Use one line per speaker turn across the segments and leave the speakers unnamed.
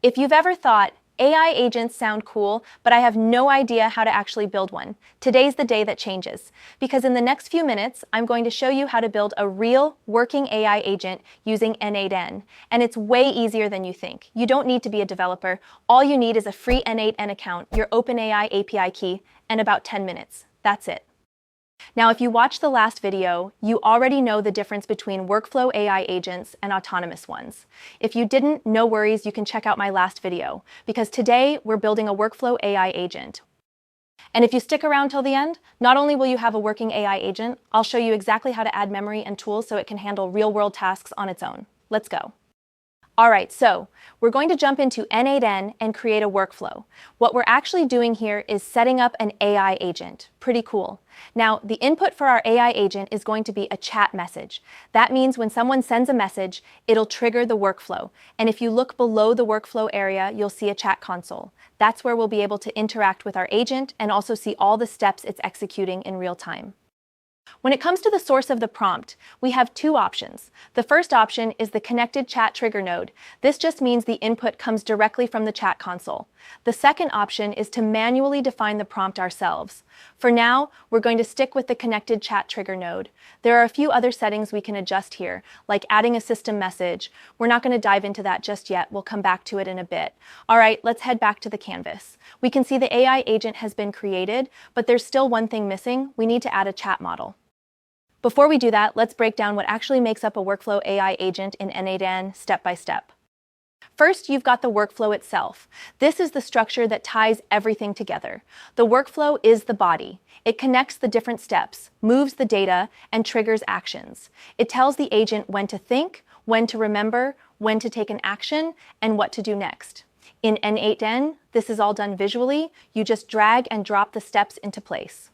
If you've ever thought, AI agents sound cool, but I have no idea how to actually build one, today's the day that changes. Because in the next few minutes, I'm going to show you how to build a real, working AI agent using N8N. And it's way easier than you think. You don't need to be a developer. All you need is a free N8N account, your OpenAI API key, and about 10 minutes. That's it. Now, if you watched the last video, you already know the difference between workflow AI agents and autonomous ones. If you didn't, no worries, you can check out my last video, because today we're building a workflow AI agent. And if you stick around till the end, not only will you have a working AI agent, I'll show you exactly how to add memory and tools so it can handle real-world tasks on its own. Let's go. Alright, so we're going to jump into N8N and create a workflow. What we're actually doing here is setting up an AI agent. Pretty cool. Now, the input for our AI agent is going to be a chat message. That means when someone sends a message, it'll trigger the workflow. And if you look below the workflow area, you'll see a chat console. That's where we'll be able to interact with our agent and also see all the steps it's executing in real time. When it comes to the source of the prompt, we have two options. The first option is the connected chat trigger node. This just means the input comes directly from the chat console. The second option is to manually define the prompt ourselves. For now, we're going to stick with the connected chat trigger node. There are a few other settings we can adjust here, like adding a system message. We're not going to dive into that just yet. We'll come back to it in a bit. All right, let's head back to the canvas. We can see the AI agent has been created, but there's still one thing missing. We need to add a chat model. Before we do that, let's break down what actually makes up a workflow AI agent in N8N step by step. First, you've got the workflow itself. This is the structure that ties everything together. The workflow is the body. It connects the different steps, moves the data, and triggers actions. It tells the agent when to think, when to remember, when to take an action, and what to do next. In N8N, this is all done visually. You just drag and drop the steps into place.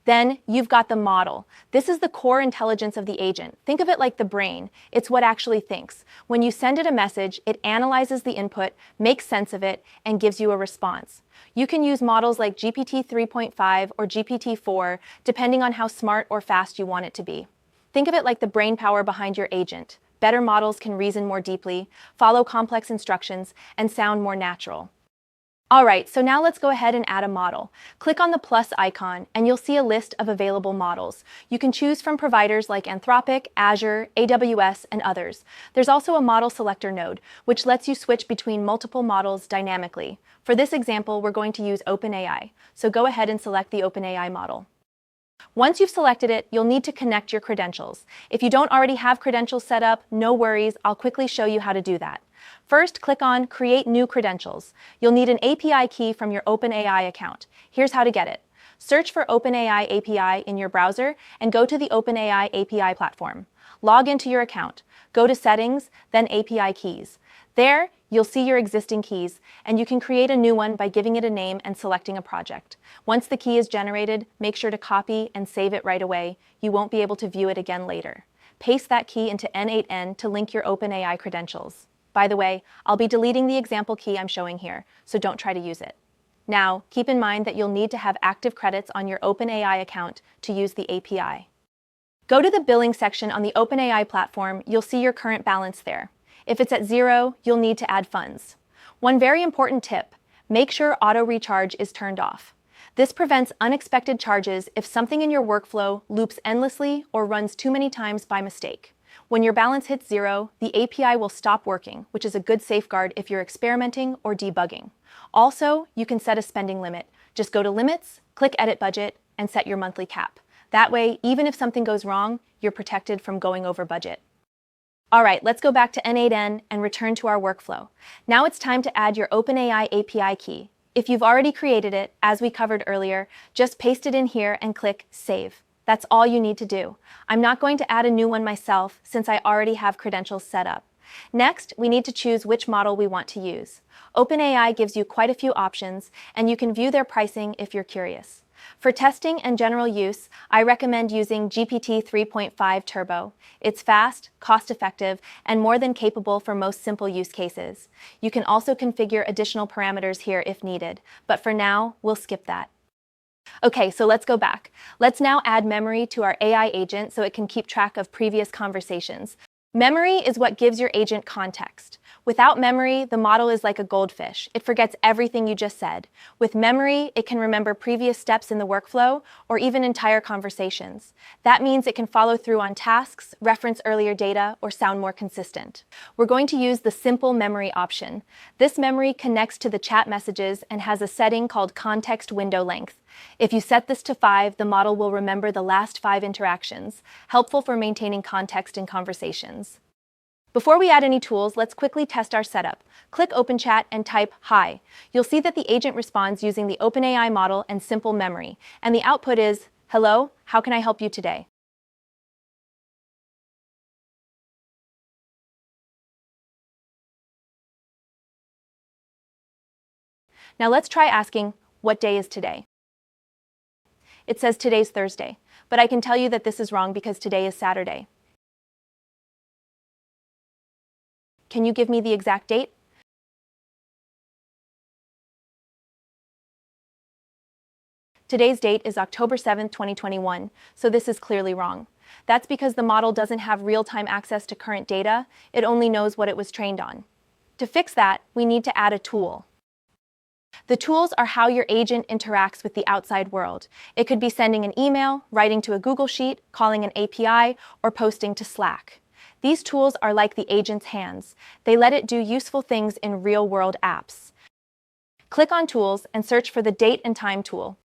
Then you've got the model. This is the core intelligence of the agent. Think of it like the brain. It's what actually thinks. When you send it a message, it analyzes the input, makes sense of it, and gives you a response. You can use models like GPT 3.5 or GPT 4, depending on how smart or fast you want it to be. Think of it like the brain power behind your agent. Better models can reason more deeply, follow complex instructions, and sound more natural. Alright, so now let's go ahead and add a model. Click on the plus icon and you'll see a list of available models. You can choose from providers like Anthropic, Azure, AWS, and others. There's also a model selector node, which lets you switch between multiple models dynamically. For this example, we're going to use OpenAI, so go ahead and select the OpenAI model. Once you've selected it, you'll need to connect your credentials. If you don't already have credentials set up, no worries, I'll quickly show you how to do that. First, click on Create New Credentials. You'll need an API key from your OpenAI account. Here's how to get it. Search for OpenAI API in your browser and go to the OpenAI API platform. Log into your account. Go to Settings, then API Keys. There, you'll see your existing keys, and you can create a new one by giving it a name and selecting a project. Once the key is generated, make sure to copy and save it right away. You won't be able to view it again later. Paste that key into N8N to link your OpenAI credentials. By the way, I'll be deleting the example key I'm showing here, so don't try to use it. Now, keep in mind that you'll need to have active credits on your OpenAI account to use the API. Go to the billing section on the OpenAI platform. You'll see your current balance there. If it's at 0, you'll need to add funds. One very important tip, make sure auto recharge is turned off. This prevents unexpected charges if something in your workflow loops endlessly or runs too many times by mistake. When your balance hits 0, the API will stop working, which is a good safeguard if you're experimenting or debugging. Also, you can set a spending limit. Just go to Limits, click Edit Budget, and set your monthly cap. That way, even if something goes wrong, you're protected from going over budget. Alright, let's go back to N8N and return to our workflow. Now it's time to add your OpenAI API key. If you've already created it, as we covered earlier, just paste it in here and click Save. That's all you need to do. I'm not going to add a new one myself since I already have credentials set up. Next, we need to choose which model we want to use. OpenAI gives you quite a few options, and you can view their pricing if you're curious. For testing and general use, I recommend using GPT 3.5 Turbo. It's fast, cost-effective, and more than capable for most simple use cases. You can also configure additional parameters here if needed, but for now, we'll skip that. Okay, so let's go back. Let's now add memory to our AI agent so it can keep track of previous conversations. Memory is what gives your agent context. Without memory, the model is like a goldfish. It forgets everything you just said. With memory, it can remember previous steps in the workflow or even entire conversations. That means it can follow through on tasks, reference earlier data, or sound more consistent. We're going to use the simple memory option. This memory connects to the chat messages and has a setting called context window length. If you set this to 5, the model will remember the last 5 interactions, helpful for maintaining context in conversations. Before we add any tools, let's quickly test our setup. Click Open Chat and type Hi. You'll see that the agent responds using the OpenAI model and simple memory, and the output is, Hello, how can I help you today? Now let's try asking, What day is today? It says today's Thursday, but I can tell you that this is wrong because today is Saturday. Can you give me the exact date? Today's date is October 7th, 2021, so this is clearly wrong. That's because the model doesn't have real-time access to current data, it only knows what it was trained on. To fix that, we need to add a tool. The tools are how your agent interacts with the outside world. It could be sending an email, writing to a Google Sheet, calling an API, or posting to Slack. These tools are like the agent's hands. They let it do useful things in real-world apps. Click on Tools and search for the Date and Time tool.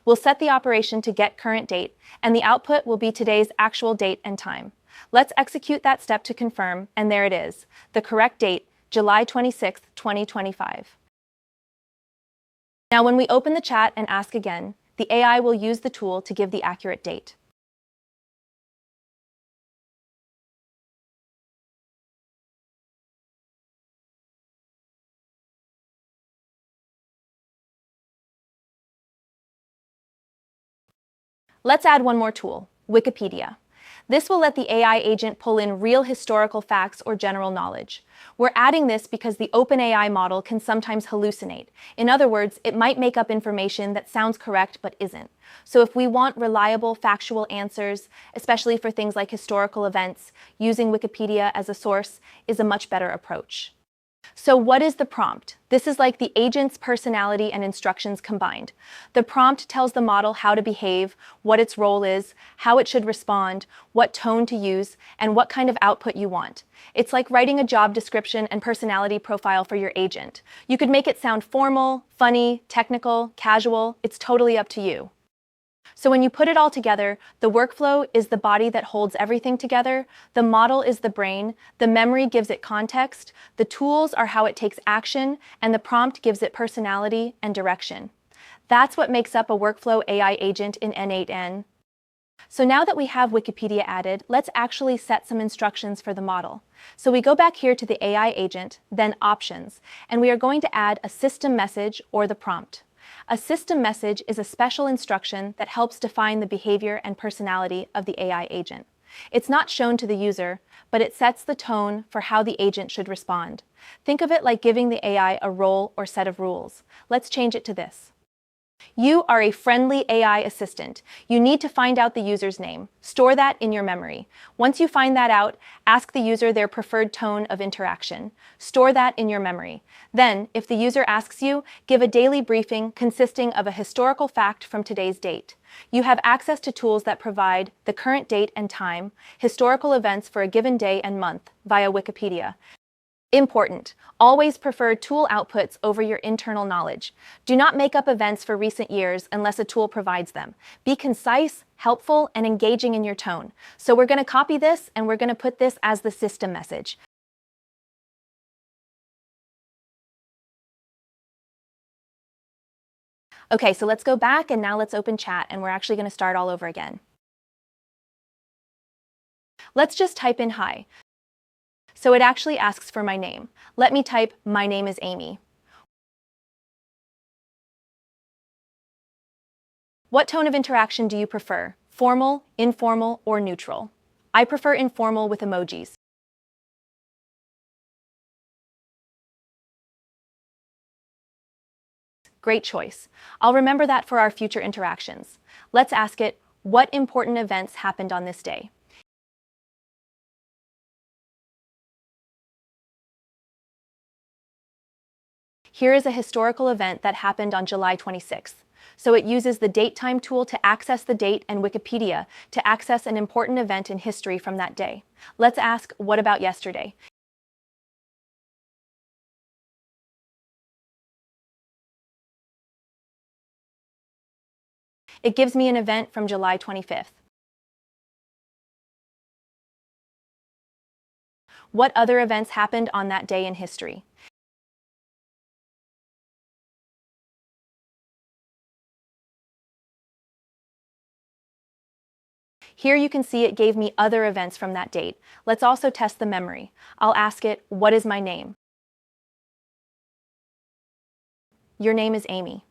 We'll set the operation to get current date, and the output will be today's actual date and time. Let's execute that step to confirm, and there it is. The correct date, July 26, 2025. Now when we open the chat and ask again, the AI will use the tool to give the accurate date. Let's add one more tool, Wikipedia. This will let the AI agent pull in real historical facts or general knowledge. We're adding this because the OpenAI model can sometimes hallucinate. In other words, it might make up information that sounds correct but isn't. So if we want reliable, factual answers, especially for things like historical events, using Wikipedia as a source is a much better approach. So what is the prompt? This is like the agent's personality and instructions combined. The prompt tells the model how to behave, what its role is, how it should respond, what tone to use, and what kind of output you want. It's like writing a job description and personality profile for your agent. You could make it sound formal, funny, technical, casual. It's totally up to you. So when you put it all together, the workflow is the body that holds everything together, the model is the brain, the memory gives it context, the tools are how it takes action, and the prompt gives it personality and direction. That's what makes up a workflow AI agent in N8N. So now that we have Wikipedia added, let's actually set some instructions for the model. So we go back here to the AI agent, then Options, and we are going to add a system message or the prompt. A system message is a special instruction that helps define the behavior and personality of the AI agent. It's not shown to the user, but it sets the tone for how the agent should respond. Think of it like giving the AI a role or set of rules. Let's change it to this. You are a friendly AI assistant. You need to find out the user's name. Store that in your memory. Once you find that out, ask the user their preferred tone of interaction. Store that in your memory. Then, if the user asks you, give a daily briefing consisting of a historical fact from today's date. You have access to tools that provide the current date and time, historical events for a given day and month via Wikipedia. Important. Always prefer tool outputs over your internal knowledge. Do not make up events for recent years unless a tool provides them. Be concise, helpful, and engaging in your tone. So we're going to copy this and we're going to put this as the system message. Okay, so let's go back and now let's open chat and we're actually going to start all over again. Let's just type in hi. So it actually asks for my name. Let me type, my name is Amy. What tone of interaction do you prefer? Formal, informal, or neutral? I prefer informal with emojis. Great choice. I'll remember that for our future interactions. Let's ask it, what important events happened on this day? Here is a historical event that happened on July 26th. So it uses the DateTime tool to access the date and Wikipedia to access an important event in history from that day. Let's ask, what about yesterday? It gives me an event from July 25th. What other events happened on that day in history? Here you can see it gave me other events from that date. Let's also test the memory. I'll ask it, what is my name? Your name is Amy.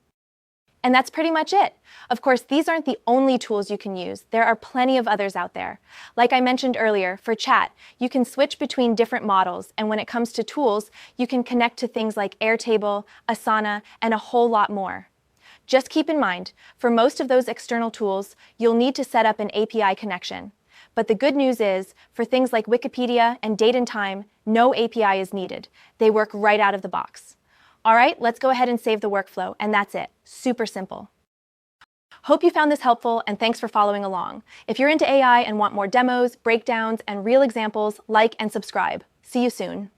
And that's pretty much it. Of course, these aren't the only tools you can use. There are plenty of others out there. Like I mentioned earlier, for chat, you can switch between different models, and when it comes to tools, you can connect to things like Airtable, Asana, and a whole lot more. Just keep in mind, for most of those external tools, you'll need to set up an API connection. But the good news is, for things like Wikipedia and Date and Time, no API is needed. They work right out of the box. All right, let's go ahead and save the workflow, and that's it. Super simple. Hope you found this helpful, and thanks for following along. If you're into AI and want more demos, breakdowns, and real examples, like and subscribe. See you soon.